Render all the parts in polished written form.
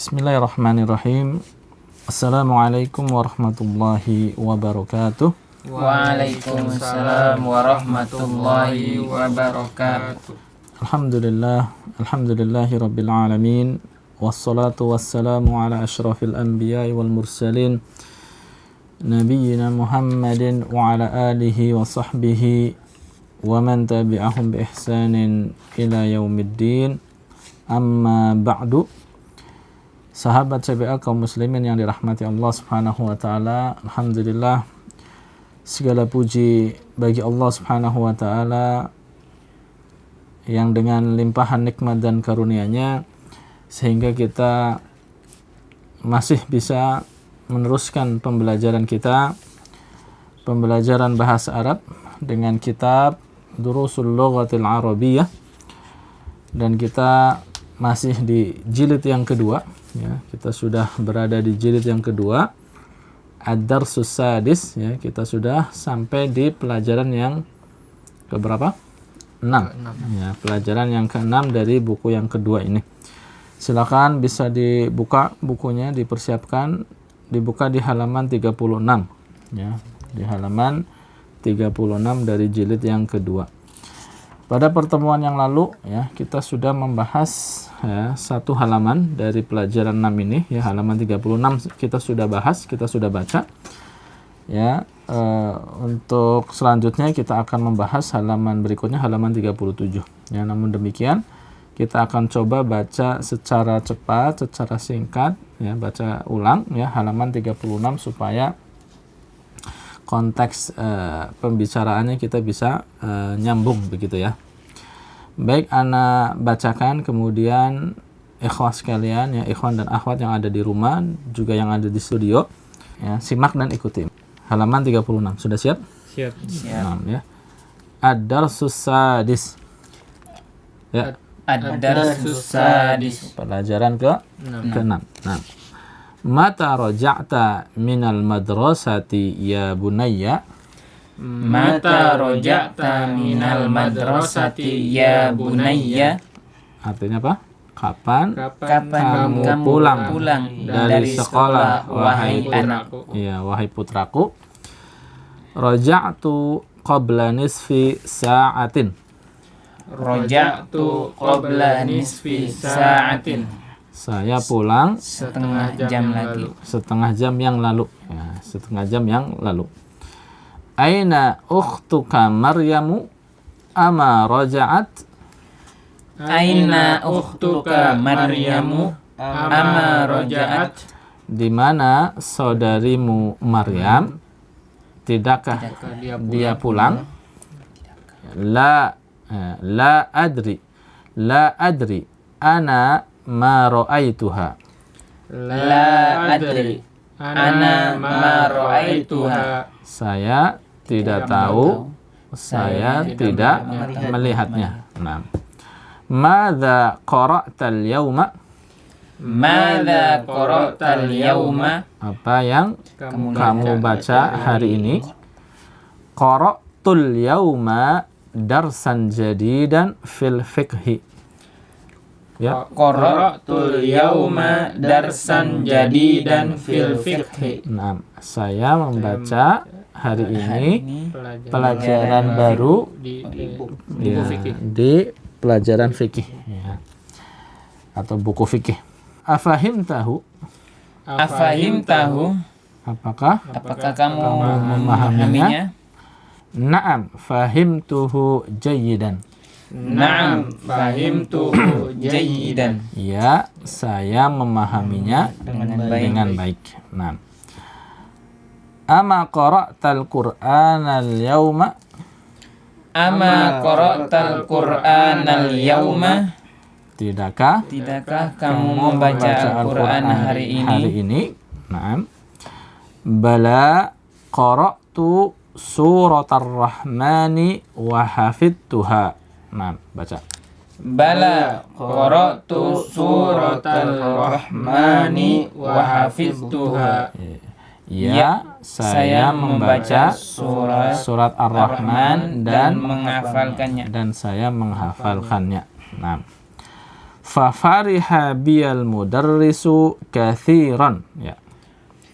Bismillahirrahmanirrahim. Assalamualaikum warahmatullahi wabarakatuh. Waalaikumsalam warahmatullahi wabarakatuh. Alhamdulillahi rabbil alamin. Wassalatu wassalamu ala asyrafil anbiya'i wal mursalin nabiyyina Muhammadin wa ala alihi wa sahbihi wa man tabi'ahum bi ihsanin ila yaumiddin. Amma ba'du. Sahabat CBA kaum muslimin yang dirahmati Allah Subhanahu wa taala, alhamdulillah segala puji bagi Allah Subhanahu wa taala yang dengan limpahan nikmat dan karunia-Nya sehingga kita masih bisa meneruskan pembelajaran kita, pembelajaran bahasa Arab dengan kitab Durusul Lughatil Arabiyyah, dan kita masih di jilid yang kedua, ya. Kita sudah berada di jilid yang kedua, Ad-Darsus Sadis, ya. Kita sudah sampai di pelajaran yang keberapa? 6. Ya, pelajaran yang ke-6 dari buku yang kedua ini. Silakan bisa dibuka bukunya, dipersiapkan, dibuka di halaman 36, ya. Di halaman 36 dari jilid yang kedua. Pada pertemuan yang lalu, ya, kita sudah membahas, ya, satu halaman dari pelajaran 6 ini, ya, halaman 36 kita sudah bahas, kita sudah baca, ya. Untuk selanjutnya kita akan membahas halaman berikutnya, halaman 37, ya. Namun demikian kita akan coba baca secara cepat, secara singkat, ya, baca ulang, ya, halaman 36 supaya konteks pembicaraannya kita bisa nyambung begitu, ya. Baik, ana bacakan, kemudian ikhwah sekalian, ya, ikhwan dan akhwat yang ada di rumah juga yang ada di studio, ya, simak dan ikuti. Halaman 36. Sudah siap? Siap. Nah, ya. Ad-Darsus Sadis. Ya. Ad-Darsus Sadis. Pelajaran ke-6. Nah. Mata raja'ta minal madrasati ya bunayya? Mata raja'ta minal madrasati ya bunayya? Artinya apa? Kapan kamu pulang dari sekolah, wahai putraku? Ya, wahai putraku. Raja'tu qabla nisfi sa'atin. Raja'tu qabla nisfi sa'atin. Saya pulang setengah jam lagi. Setengah jam yang lalu. Ya, setengah jam yang lalu. Aina ukhtuka Maryamu ama raja'at? Aina ukhtuka Maryamu ama raja'at? Di mana saudarimu Maryam? Tidakkah dia pulang? La adri. La adri. Ana ma ra'aituha. La adri. Ana ma ra'aituha. Saya tidak tahu. Saya tidak melihatnya. Nah. Madza qara'tal yauma? Madza qara'tal yauma? Apa yang kamu baca hari ini? Qara'tul yauma darsan jadidan fil fiqhi. Ya. Qara'tul yauma darsan jadidan fil fiqhi. Nah, saya membaca hari ini pelajaran baru di pelajaran fikih, ya, atau buku fikih. Afahim tahu? Apakah kamu memahaminya? Naam, fahimtuhu jayyidan. Naam, fahimtuhu jayyidan. Ya, saya memahaminya dengan baik. Nah. Ama qara'tal Qur'anal yauma? Ama qara'tal Qur'anal yauma? Tidakkah kamu membaca Al-Qur'an hari ini? Naam. Bala qara'tu suratar rahmani wa hafidtuha. Nah, baca. Bala qara'tu suratal rahmani wa hafidtuha. Ya, saya membaca surat Ar-Rahman dan menghafalkannya. Dan saya menghafalkannya. Nah. Fafariha biyal mudarrisu kathiran. Ya.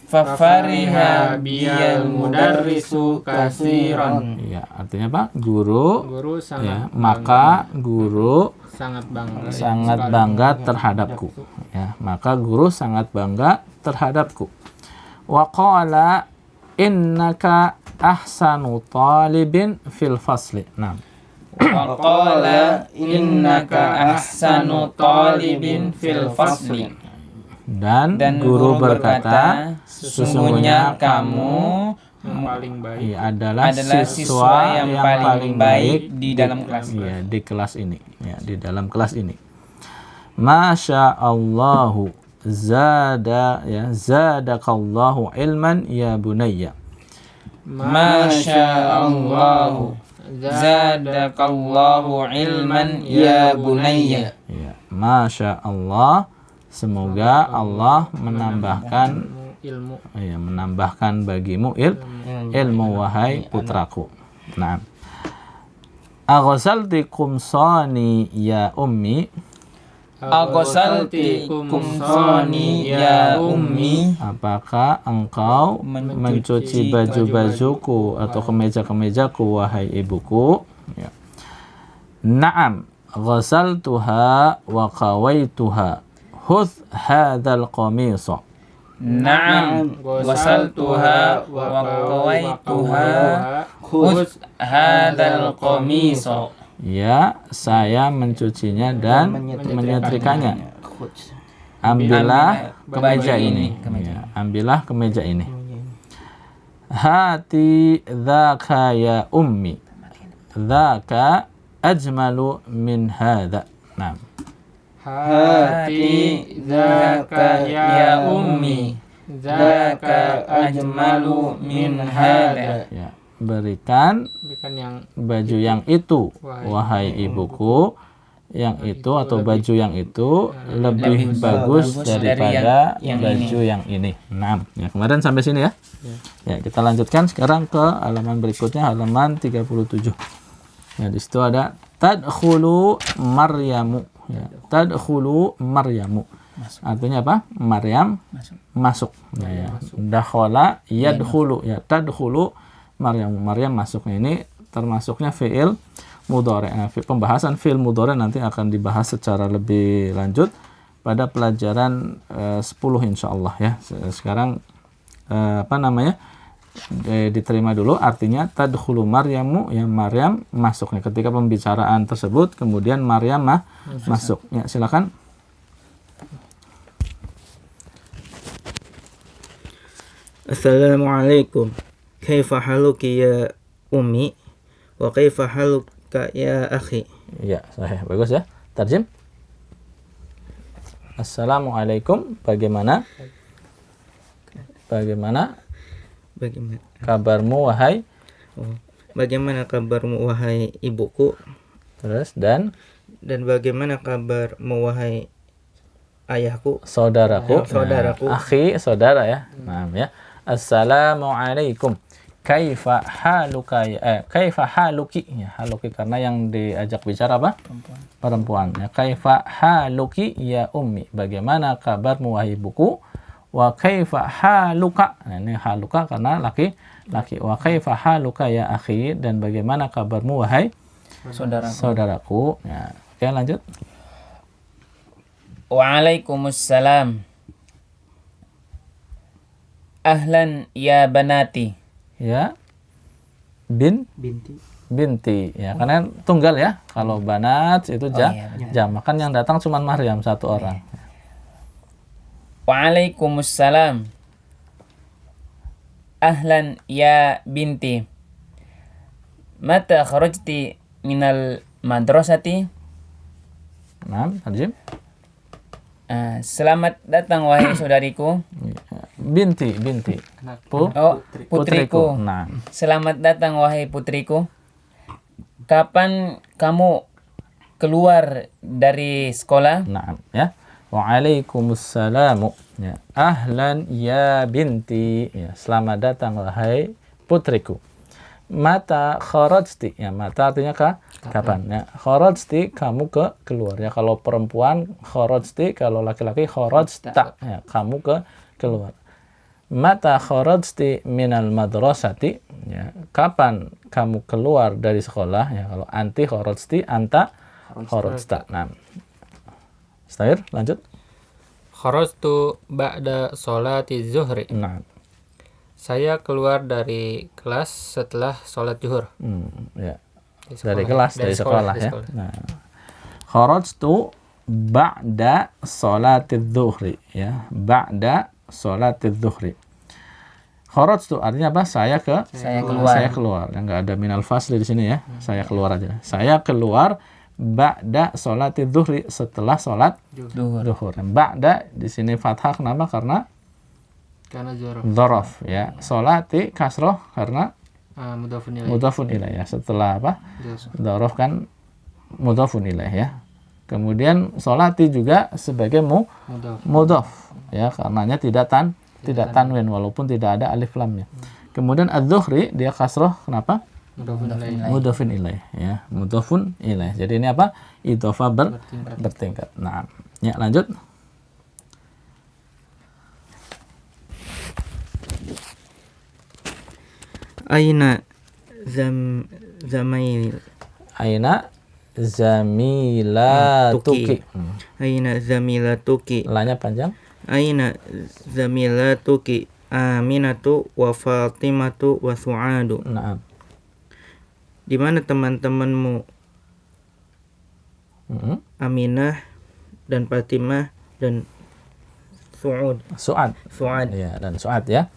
Fafariha biyal mudarrisu katsiran. Ya, artinya apa? Guru sangat maka guru sangat bangga terhadapku. Ya, maka guru sangat bangga terhadapku. Wa qala innaka ahsanu talibin fil fasli. Nah. Wa qala innaka ahsanu talibin fil fasli. Dan guru berkata, sesungguhnya kamu paling baik adalah siswa yang paling baik di dalam kelas. Ya, di kelas ini. Ya, di dalam kelas ini. Masya Allahu zadakallahu ilman ya bunayya. Masya Allahu zadakallahu ilman ya bunayya. Ya, Masya Allah, semoga Allah menambahkan ilmu. Ya, menambahkan bagimu ilmu wahai putraku. Nah, aghasalti kumsani ya ummi. Aghasalti kumsani ya ummi. Apakah engkau mencuci baju-bajuku atau kemeja-kemejaku wahai ibuku? Ya. Naam, ghasaltuha wa qawaituha. Khudh hadzal qamisa. Na'am, ghasaltuha wa qawaituha. Khudh hadzal qamisa. Ya, saya mencucinya dan menyetrikanya. Ambillah kemeja ini. Ya, ambillah kemeja ini. Hati dzaka ya ummi. Dzaka ajmalu min hadza. Nah. Hati dzaka ya ummi. Dzaka ajmalu min hadza. Ya, berikan yang baju yang itu wahai ibuku, yang itu atau baju yang itu lebih bagus daripada baju yang ini. Nah, ya, kemarin sampai sini ya. Ya, kita lanjutkan sekarang ke halaman berikutnya, halaman 37. Ya, di situ ada tadkhulu Maryamu. Ya, tadkhulu Maryamu. Artinya apa? Maryam masuk. Ya, ya. Dakhala yadkhulu. Ya, tadkhulu Maryam masuknya ini termasuknya fi'il mudhari'. Nah, pembahasan fi'il mudhari' nanti akan dibahas secara lebih lanjut pada pelajaran 10 insyaallah ya. Sekarang diterima dulu artinya tadkhulu Maryamu, ya Maryam masuknya ketika pembicaraan tersebut kemudian Maryam masuk. Ya, silakan. Assalamualaikum. Kaifa haluki ya ummi wa kaifa haluka ya akhi. Ya, sahih. Bagus ya. Tarjim. Assalamualaikum. Bagaimana kabarmu wahai? Bagaimana kabarmu wahai ibuku? Terus dan bagaimana kabarmu wahai ayahku? Saudaraku. Saudaraku. Akhi, saudara ya. Nah, ya. Assalamualaikum. Kaifa haluka kaifa haluki, ya haluki karena yang diajak bicara apa? Perempuan. Ya, kaifa haluki ya ummi, bagaimana kabarmu wahai ibuku? Wa kaifa haluka, nah, ini haluka karena laki. Wa kaifa haluka ya akhi, dan bagaimana kabarmu wahai saudaraku. Ya, oke lanjut. Waalaikumsalam. Ahlan ya banati. Ya, binti ya, karena tunggal ya. Kalau banat itu makan yang datang cuma Maryam satu orang. Waalaikumsalam. Ahlan ya binti. Mata kharajti minal madrasati? Nah, Tarjim. Selamat datang wahai saudariku. Binti. Putriku. Nah. Selamat datang wahai putriku. Kapan kamu keluar dari sekolah? Nah, ya. Waalaikumsalam. Ya. Ahlan ya binti. Ya, selamat datang wahai putriku. mata kharajti, ya mata artinya kapan, ya kharajti kamu keluar, ya kalau perempuan kharajti, kalau laki-laki kharajta, ya kamu keluar. Mata kharajti minal madrasati, ya kapan kamu keluar dari sekolah, ya kalau anti kharajti, anta kharajta. Nah, Stair, lanjut. Kharajtu ba'da sholati zuhri. Nah, Saya keluar dari kelas setelah sholat zuhur. Ya. Dari Dari kelas, dari sekolah, ya. Nah, kharajtu ba'da sholati zuhri, ya. Ba'da sholati zuhri. Kharajtu artinya apa? Saya keluar. Yang enggak ada minal fasli di sini, ya. Saya keluar aja. Saya keluar ba'da sholati zuhri, setelah sholat zuhur. Ba'da di sini fathah kenapa? Karena dzaraf, ya. Sholati kasroh karena mudhafun ilaih, ya. Setelah apa? Dzaraf kan mudhafun ilaih, ya. Kemudian sholati juga sebagai mudhaf, ya, karenanya tidak tanwin walaupun tidak ada alif lamnya. Kemudian adz-dzuhri dia kasroh kenapa? Mudhafun ilaih, ya. Mudhafun ilaih. Jadi ini apa? Idhofah bertingkat. Nah, ya lanjut. Aina zamail. Aina zamilatuki. Aina zamilatuki. Lanya panjang. Aina zamilatuki Aminatu wa Fatimatu wa Su'adu. Nah. Di mana teman-temanmu Aminah dan Fatimah dan Su'ad. Ya, dan Su'ad, ya.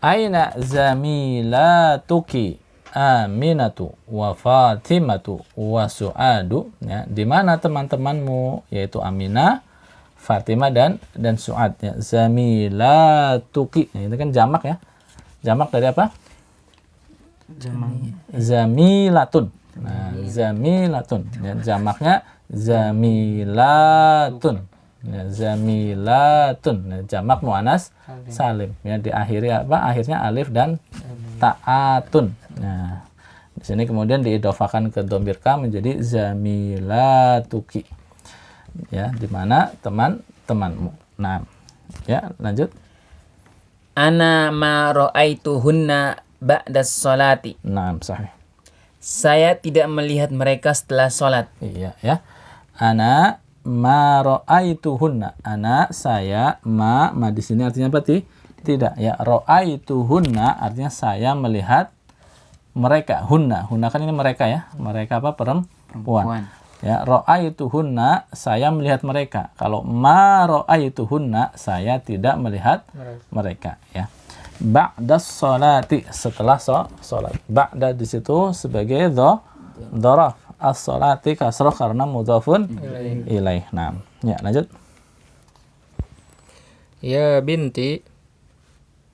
Aina zamilatuki Aminatu wa Fatimatu wa Su'adu, ya. Di mana teman-temanmu, yaitu Aminah, Fatimah dan Su'ad, ya. Zamilatuki, ya, itu kan jamak, ya. Jamak dari apa? Zamilatun. Nah, zamilatun, ya. Jamaknya zamilatun. Ya, zamilatun, ya, jamak muannas salim, ya, diakhiri apa? Akhirnya alif dan ta'atun. Nah, di sini kemudian diidofakan ke dhamir ka menjadi zamilatuki, ya, di mana teman-temanmu. Nah, ya, lanjut. Ana ma ra'aituhunna ba'da sholati. Nah, sahih. Saya tidak melihat mereka setelah sholat. Iya, ya. Ana ma ra'aituhunna. Ana saya, ma di sini artinya apa? Tidak, ya. Ra'aituhunna artinya saya melihat mereka. Hunna kan ini mereka, ya. Mereka apa? Perempuan. Ya, ra'aituhunna saya melihat mereka. Kalau ma ra'aituhunna saya tidak melihat mereka, ya. Ba'da sholati, setelah sholat. Ba'da di situ sebagai dharaf. As-sholati kasroh karena mudhafun ilaih. Nah, ya, lanjut. Ya binti,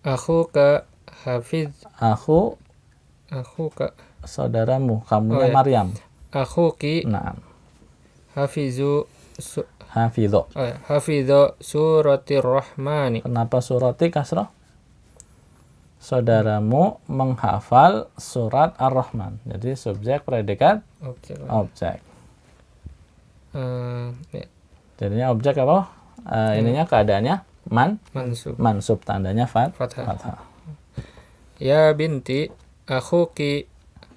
akhuka Hafiz. Akhuka Saudaramu, kamunya Maryam. Akhuki Hafidho. Hafidho suratir rahmani. Kenapa surati kasroh? Saudaramu menghafal surat Ar-Rahman. Jadi subjek, predikat, objek. Ya. Jadinya objek apa? Ininya keadaannya mansub, tandanya fathah. Ya binti, akhuki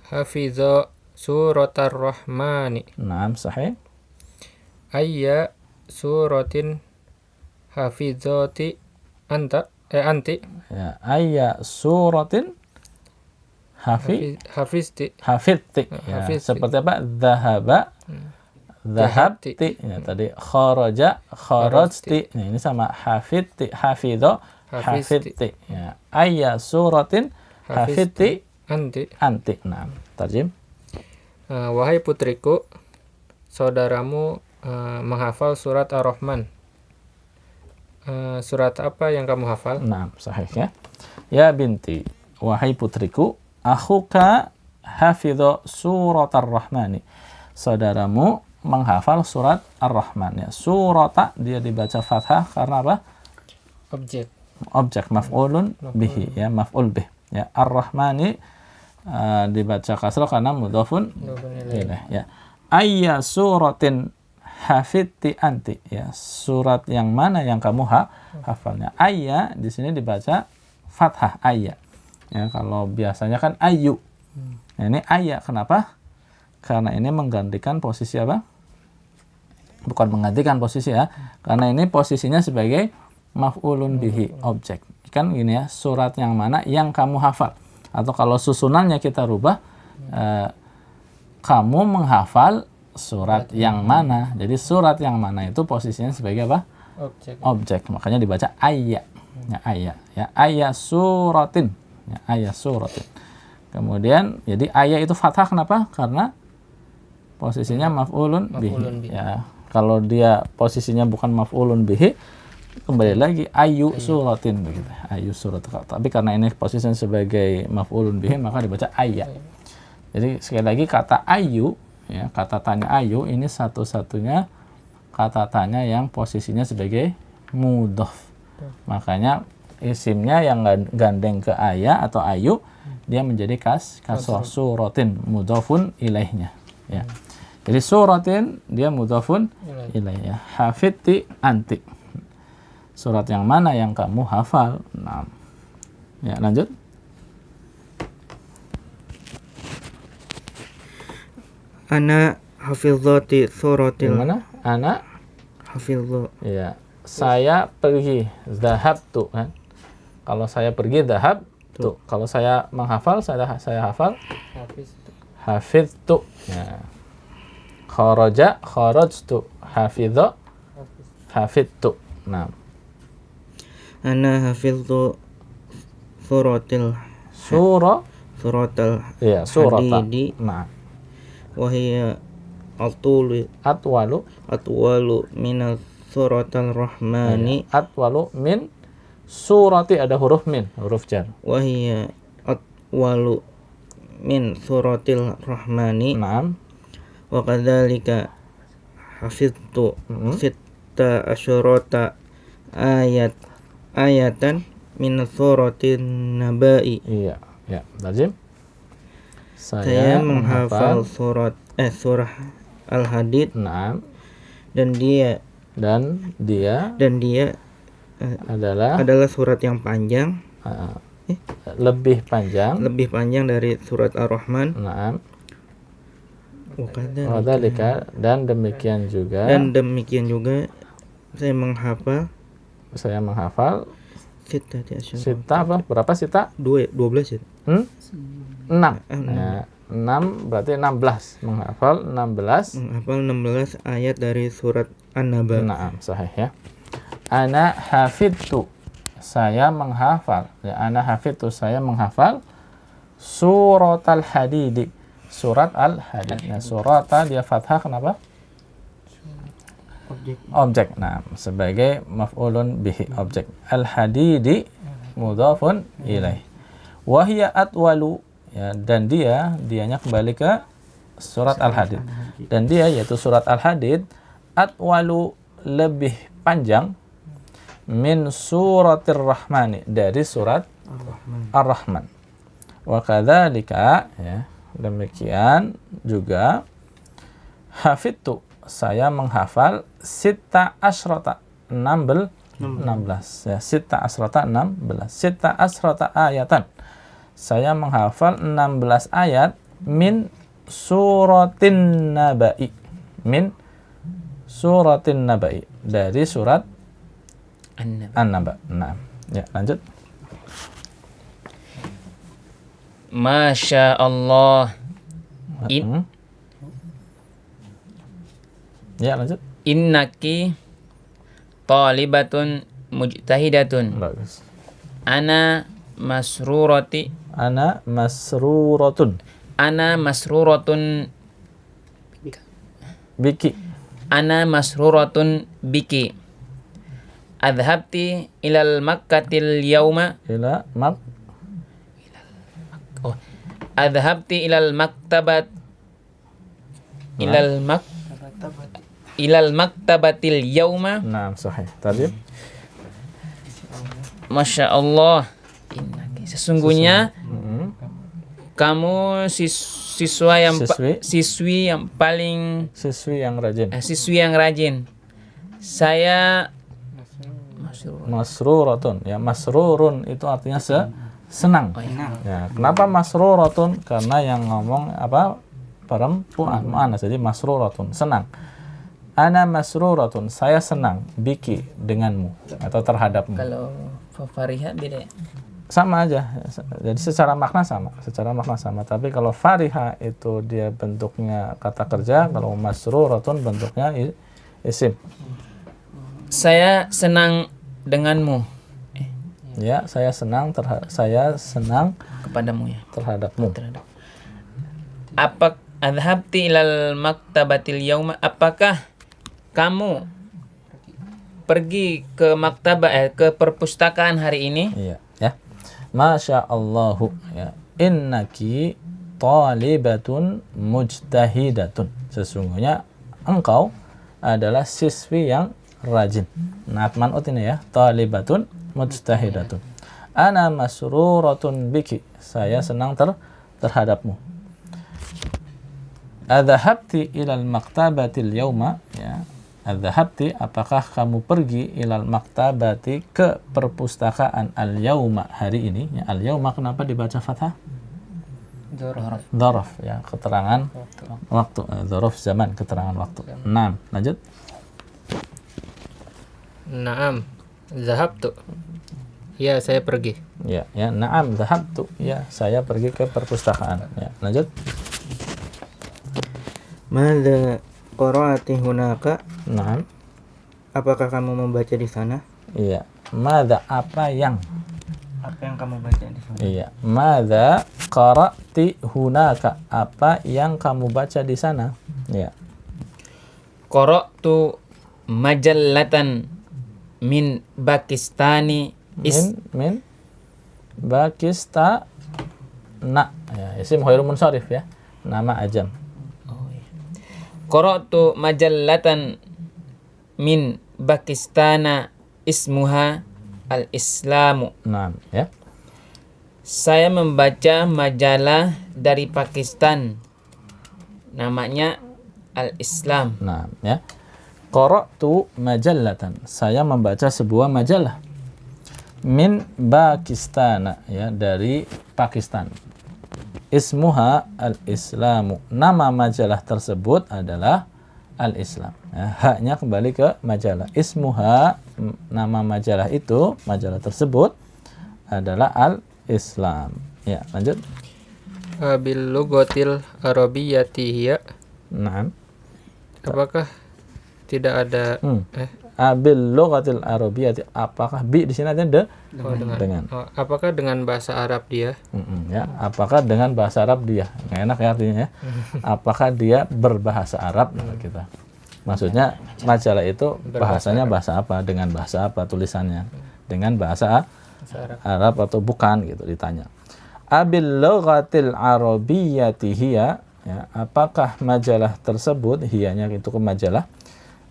hafidho suratar rahmani. Naam, sahih. Ayya suratin hafidhoti anti. Ya, ayya suratin hafidti. Ya, seperti apa? Dhahabti. Ya, tadi kharajti. Nah, ini sama hafidti, hafidho, hafidti. Ya, ayya suratin hafidti anti. Nah, tarjim. Wahai putriku, saudaramu menghafal surat Ar-Rahman. Surat apa yang kamu hafal? Nah, sahih, ya. Ya binti, wahai putriku, akhuka hafidho surat Ar-Rahmani. Saudaramu menghafal surat Ar-Rahman, ya. Surata dia dibaca fathah karena apa? Objek Maf'ulun bihi, ya, maf'ul bih. Ya, Ar-Rahmani dibaca kasrah karena mudhofun Mudhofun ilaih. ilaih ya. Ayya suratin hafidti anti ya, surat yang mana yang kamu hafalnya. Ayya di sini dibaca fathah ayya. Ya, kalau biasanya kan ayu. Nah, ini ayya kenapa? Karena ini menggantikan posisi apa? Bukan menggantikan posisi ya. Karena ini posisinya sebagai maf'ulun bihi, objek. Kan gini ya, surat yang mana yang kamu hafal. Atau kalau susunannya kita rubah, kamu menghafal surat yang mana. Jadi surat yang mana itu posisinya sebagai apa? Objek. Makanya dibaca ayya. Ya, ayya. Ya, ayya suratin. Ya, ayya suratin. Kemudian jadi ayya itu fathah kenapa? Karena posisinya maf'ulun bihi. Ya, kalau dia posisinya bukan maf'ulun bihi, kembali lagi ayu suratin begitu. Ayu surat. Tapi karena ini posisinya sebagai maf'ulun bihi maka dibaca ayya. Jadi sekali lagi kata ayu ya, kata tanya ayu ini satu-satunya kata tanya yang posisinya sebagai mudhof. Makanya isimnya yang gandeng ke ayya atau ayu dia menjadi kasrah suratin mudhofun ilaihnya ya. Jadi suratin dia mudhofun ilaih ya. Hafidti anti. Surat yang mana yang kamu hafal? Nah. Ya, lanjut. Ana hafizati suratil. Gimana? Ana hafizatu. ya. Saya pergi, zahabtu kan. Kalau saya pergi zahabtu. Kalau saya menghafal, saya hafal hafiztu. Ya. Kharaja kharajtu. Hafidha hafidtu. Nah. Ana hafiztu suratil suratal iya surata. hadidi. Nah. Wahia atwalu min suratal rahmani. Atwalu min surati, ada huruf min, huruf jar. Wahia atwalu min suratil rahmani. Naam. Wa kadzalika hafiztu sitta asyarata ayatan min suratin nabai. Iya, ya, lazim. Saya menghafal surah Al-Hadid. Naam. Dan dia adalah surat yang panjang, lebih panjang dari surat Ar-Rahman. Naam. Wadzalika, dan demikian juga saya menghafal sita apa? Berapa sita? 12 ya. 6. Ya, 6 berarti 16. Menghafal 16 ayat dari surat An-Naba. Naam, sahih ya. Ana hafidtu, saya menghafal. Ya, ana hafidtu, saya menghafal surat Al-Hadid. Surat Al-Hadid. Nah, surata dia fathah kenapa? Objek. Nah, sebagai maf'ulun bihi, objek. Al-Hadidi mudhafun ilaih. Wahya atwalu ya, dan dianya kembali ke surat Al-Hadid. Dan dia yaitu surat Al-Hadid atwalu lebih panjang min suratir rahmani, dari surat Ar-Rahman. Wa kadzalika ya, demikian juga hafidtu, saya menghafal sita asyrata 16 ya, sita asyrata 16, sita asyrata ayatan, saya menghafal 16 ayat min suratin nabai, min suratin nabai, dari surat An-Naba. Nah, ya lanjut. Masya Allah. Ya lanjut. Innaki talibatun mujtahidatun. Bagus. Ana masruratun. Ana masruratun biki. Ana masruratun biki. Adhabti ilal makkatil yauma. Adhabti ilal maktabat. Ilal maktabatil yauma. Nah, sahih. Tadi. Masya Allah. Sesungguhnya Kamu siswa yang Siswi. siswi yang rajin. siswi yang rajin. Saya Masruratun. Ya, masrurun itu artinya senang. Ya, kenapa masruratun? Karena yang ngomong apa? Perempuan, muannas. Jadi masruratun, senang. Ana masruratun, saya senang biki denganmu atau terhadapmu. Kalau fariha beda. Sama aja. Jadi secara makna sama. Tapi kalau fariha itu dia bentuknya kata kerja, kalau masruratun bentuknya isim. Saya senang denganmu. Ya, saya senang Kepadamu ya. terhadapmu. Apa adhabti ilal maktabatil yauma? Apakah kamu pergi ke ke perpustakaan hari ini? Iya, ya. Masya Allahu, ya. Innaki talibatun mujtahidatun. Sesungguhnya engkau adalah siswi yang rajin. Natman ini ya, talibatun mujtahidatun. Ana masruratun biki. Saya senang terhadapmu. Adzahabti ilal maktabatil yauma, ya. Adzahabti, apakah kamu pergi ilal maktabati ke perpustakaan al-yauma hari ini? Ya, al-yauma kenapa dibaca fathah? Dzaraf, ya, keterangan waktu. Dzaraf zaman, keterangan waktu. 6. Lanjut. Naam, zahabtu. Ya, saya pergi. Ya, naam zahabtu. Ya, saya pergi ke perpustakaan. Ya, lanjut. Madza qara'ati hunaka? Naam. Apakah kamu membaca di sana? Iya. Madza, apa yang kamu baca di sana? Iya. Madza qara'ti hunaka? Apa yang kamu baca di sana? Ya. Qara'tu majallatan min Pakistani min Pakistan. Ya, isim ghairun munsharif ya. Nama ajam. Qara'tu majallatan min Pakistana ismuha al-Islamu. Nah, ya. Saya membaca majalah dari Pakistan. Namanya Al-Islam. Nah, ya. Qara'tu majallatan. Saya membaca sebuah majalah. Min Pakistan, ya, dari Pakistan. Ismuha al-Islamu. Nama majalah tersebut adalah al-Islam. Ya, haknya kembali ke majalah. Ismuha, nama majalah itu, majalah tersebut adalah al-Islam. Ya, lanjut. Bil lugatil arabiyyati hiya. Naam. Apakah tidak ada Abil lughatil arabiyyati, apakah bi di sini ada dengan. Apakah dengan bahasa Arab dia? Ya, apakah dengan bahasa Arab dia? Nggak enak ya artinya ya. Apakah dia berbahasa Arab kita? Maksudnya majalah itu bahasanya bahasa apa? Dengan bahasa apa tulisannya? Dengan bahasa Arab atau bukan gitu ditanya. Abil lughatil arabiyyati hiya, ya, apakah majalah tersebut, hiyanya itu ke majalah,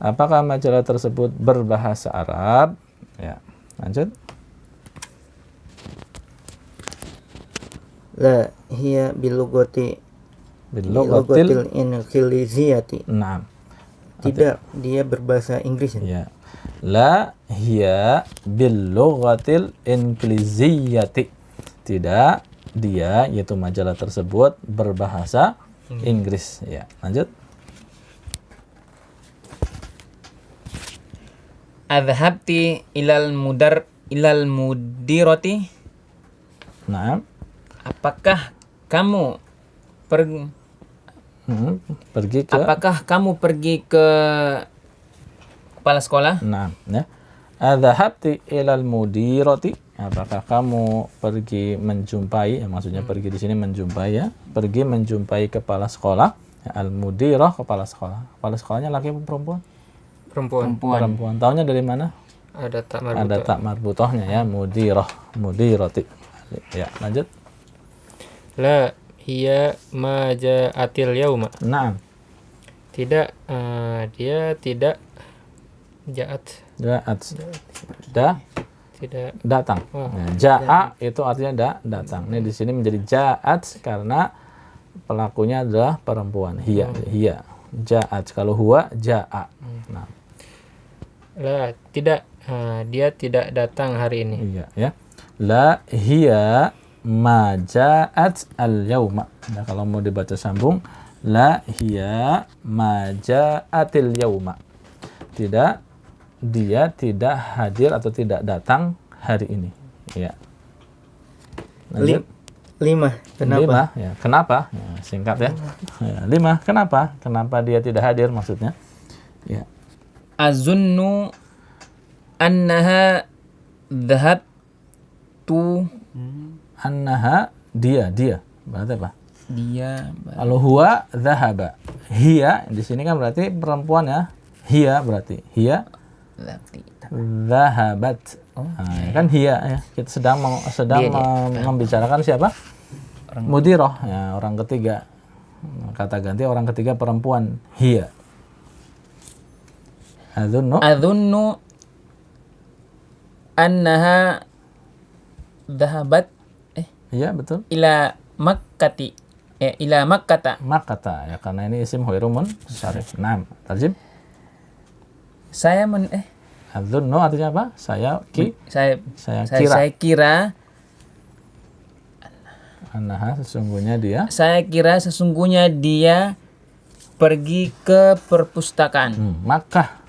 apakah majalah tersebut berbahasa Arab? Ya, lanjut. La hiya bilugatil inghiliziyati. Naam. Tidak, dia berbahasa Inggris. Ya. La hiya bilughatil ingliziyati. Tidak, dia yaitu majalah tersebut berbahasa Inggris. Ya, lanjut. Adhabti ilal mudirati. Naam. Apakah kamu pergi ke Apakah kamu pergi ke kepala sekolah? Nah, ya. Adhabti ilal mudirati. Apakah kamu pergi menjumpai, ya, maksudnya pergi di sini menjumpai, ya. Pergi menjumpai kepala sekolah. Ya, al-mudirah, kepala sekolah. Kepala sekolahnya laki atau perempuan? Perempuan. Taunya dari mana? Ada tak marbutohnya ya, mudirati. Ya, lanjut. La hiya ma ja'atil yauma. Naam. Tidak, dia tidak ja'at. tidak datang. Oh. Nah, ja'a itu artinya datang. Ini di sini menjadi ja'at karena pelakunya adalah perempuan. Hiya. Ja'at. Kalau huwa ja'a. Nah, la tidak dia tidak datang hari ini. iya ya. La hiya ma ja'at al-yauma. Nah, kalau mau dibaca sambung, la hiya ma ja'atil yauma. Tidak, dia tidak hadir atau tidak datang hari ini. Ya. Lanjut. 5. Kenapa? 5, ya. Kenapa? Ya, singkat ya. 5. Kenapa? Kenapa dia tidak hadir maksudnya? Ya. Azunnu annaha dhahabtu. Annaha dia. Berarti apa? Dia Kalau huwa dhahaba. Hiya di sini kan berarti perempuan ya. Hiya berarti. Hiya dhahabat. Nah, kan hiya ya. Kita sedang membicarakan siapa? Mudirah, ya, orang ketiga. Kata ganti orang ketiga perempuan. Hiya. Adhunnu annaha dhahabat Iya, betul. ila Makkati. Ila Makkata. Makkata ya, karena ini isim khairumun syarif. Naam. Tarjim. Saya Adzunnu artinya apa? Saya kira annaha sesungguhnya dia. Saya kira sesungguhnya dia pergi ke perpustakaan. Mekah.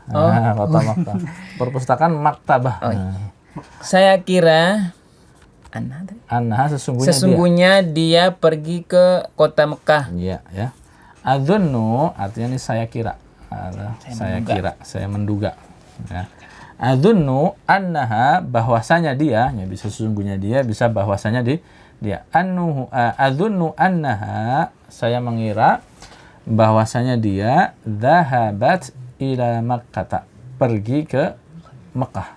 Nah, kota Mekah. Perpustakaan maktabah. Nah. Saya kira Annaha sesungguhnya dia pergi ke kota Mekah. Iya, ya. Adzunnu artinya ini saya kira. Saya menduga. Ya. Adzunnu annaha bahwasanya dia, ya bisa sesungguhnya dia, bisa bahwasanya dia. Adzunnu annaha saya mengira bahwasanya dia dhahabat ila Makkah, pergi ke Mekah.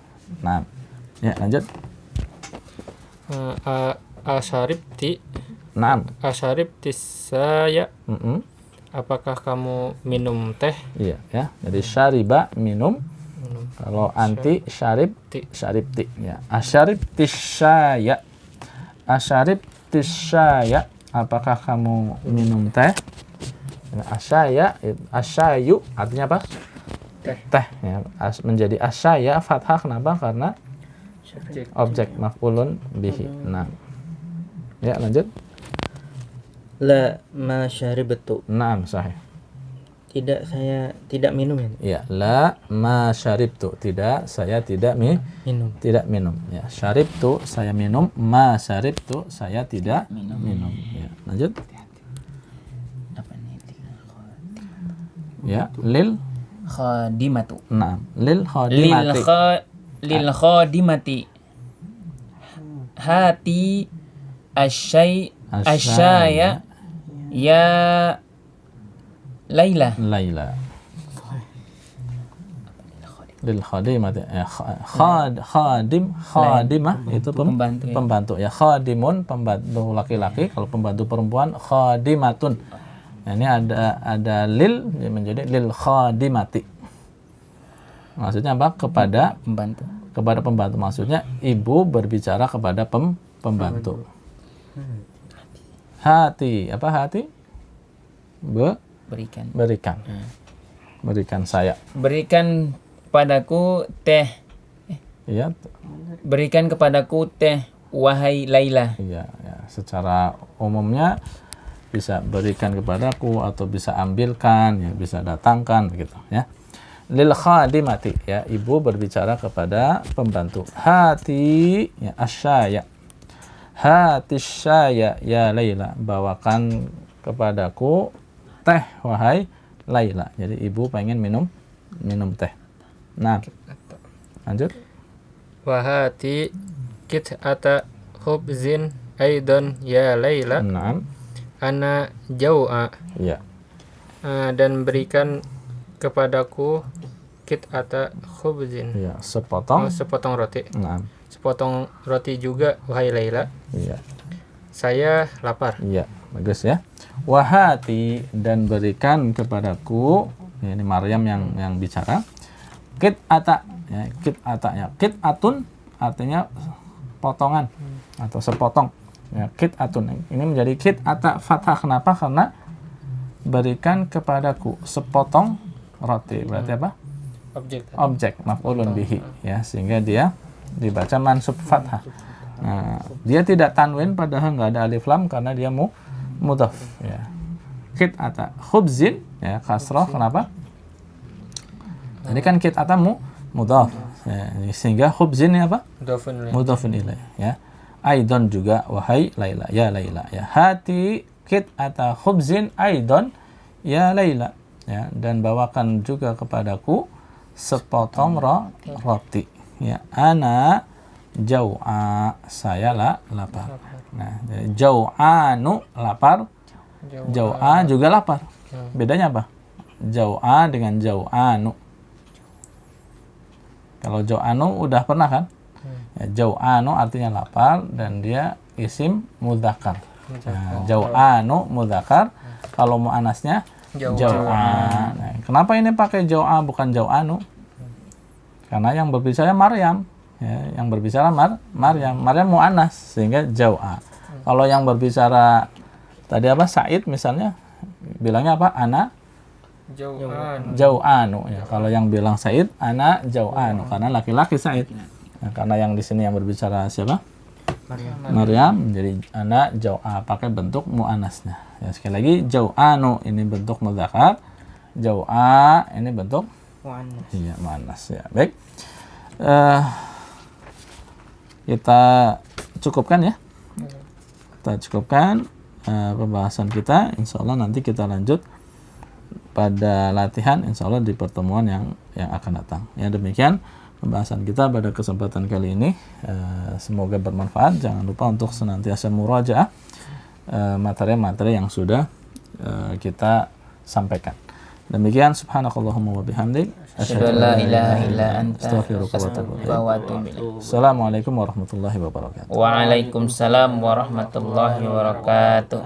Nah, ya lanjut. Asyaribti. Naam. Asyaribti saya. Apakah kamu minum teh? Iya, ya. Jadi syariba minum. Kalau anti syaribti, ya. Asyaribti syaya. Asyaribti syaya. Apakah kamu minum teh? Asyayu artinya apa? Teh ya. Menjadi asyaya fathah, kenapa? Karena objek maf'ulun bihi. Nah. Ya, lanjut. La ma syaribtu. Naam, sahih. Saya tidak minum ya. Ya, la ma syaribtu. Tidak, saya tidak Minum. Tidak minum. Ya, syaribtu saya minum, ma syaribtu saya tidak minum. Ya, lanjut. Ya, lil Khadimatu. Naam, lil khadimati. Lil khadimati. Hati asyaya ya Laila. Lil khadimati. Ya, khadimah itu pembantu ya. Khadimun pembantu laki-laki, kalau pembantu perempuan khadimatun. Nah, ini ada lil menjadi lil khadimati. Maksudnya apa? Kepada pembantu. Maksudnya ibu berbicara kepada pembantu. Hati, apa hati? Berikan. Berikan saya. Berikan padaku teh. Iya. Berikan kepadaku teh, wahai Laila. Iya, ya. Secara umumnya bisa berikan kepadaku atau bisa ambilkan, ya, bisa datangkan begitu ya. Lil khadimati ya, ibu berbicara kepada pembantu. Hati ya asyaya. Hati syaya ya Laila, bawakan kepadaku teh wahai Laila. Jadi ibu pengen minum teh. Nah, lanjut. Wahati kit'ata khubzin aidan ya Laila. Naam. Ana jau'a. Iya. Dan berikan kepadaku kit'ata khubzin. Iya, sepotong roti. Naam. Sepotong roti juga wahai Laila. Iya. Saya lapar. Iya, bagus ya. Wahati dan berikan kepadaku, ini Maryam yang bicara. Kit'ata ya, qit'ata ya. Qit'atun artinya potongan atau sepotong. Ya, qit'atun. Ini menjadi qit'ata fathah. Kenapa? Karena berikan kepadaku sepotong roti. Berarti apa? Objek maf'ulun bihi ya, sehingga dia dibaca mansub fathah. Nah, dia tidak tanwin padahal nggak ada alif lam karena dia mudhaf ya. Qit'ata khubzin ya, kasrah. Kenapa? Tadi kan qit'ata mudhaf ya, sehingga khubzin ini apa? Mudhafun ilaih ya. Aidon juga, wahai Laila, ya Laila ya. Hati qit'ata khubzin aidon ya Laila ya, dan bawakan juga kepadaku sepotong roti ya. Ana jau'a, saya lapar. Nah, jadi jau'anu lapar, jau'a juga lapar. Bedanya apa? Jau'a dengan jau'anu. Kalau jau'anu udah pernah kan? Ya, jau'anu artinya lapar dan dia isim mudzakkar. Nah, jau'anu mudzakkar, kalau muannasnya jau'a. Nah, kenapa ini pakai jau'a bukan jau'anu? Karena yang berbicara Maryam. Ya, yang berbicara Maryam mu'annas sehingga jau'a. Kalau yang berbicara tadi apa Said misalnya bilangnya apa? Ana jau'anu ya. Kalau yang bilang Said ana jau'anu karena laki-laki Said. Nah, karena yang di sini yang berbicara siapa? Maryam, jadi ana jau'a pakai bentuk mu'annasnya. Ya, sekali lagi jau'anu ini bentuk mudzakkar, jau'a ini bentuk mu'annas. Iya, mu'annas ya. Baik. Kita cukupkan ya. Kita cukupkan pembahasan kita. Insya Allah nanti kita lanjut pada latihan insya Allah di pertemuan yang akan datang. Ya, demikian pembahasan kita pada kesempatan kali ini. Semoga bermanfaat. Jangan lupa untuk senantiasa murajaah materi-materi yang sudah kita sampaikan. Demikian subhanakallahumma wa bihamdik asyhadu an la ilaha illa anta astaghfiruka wa atubu ilaik. Assalamualaikum warahmatullahi wabarakatuh. Waalaikumsalam warahmatullahi wabarakatuh.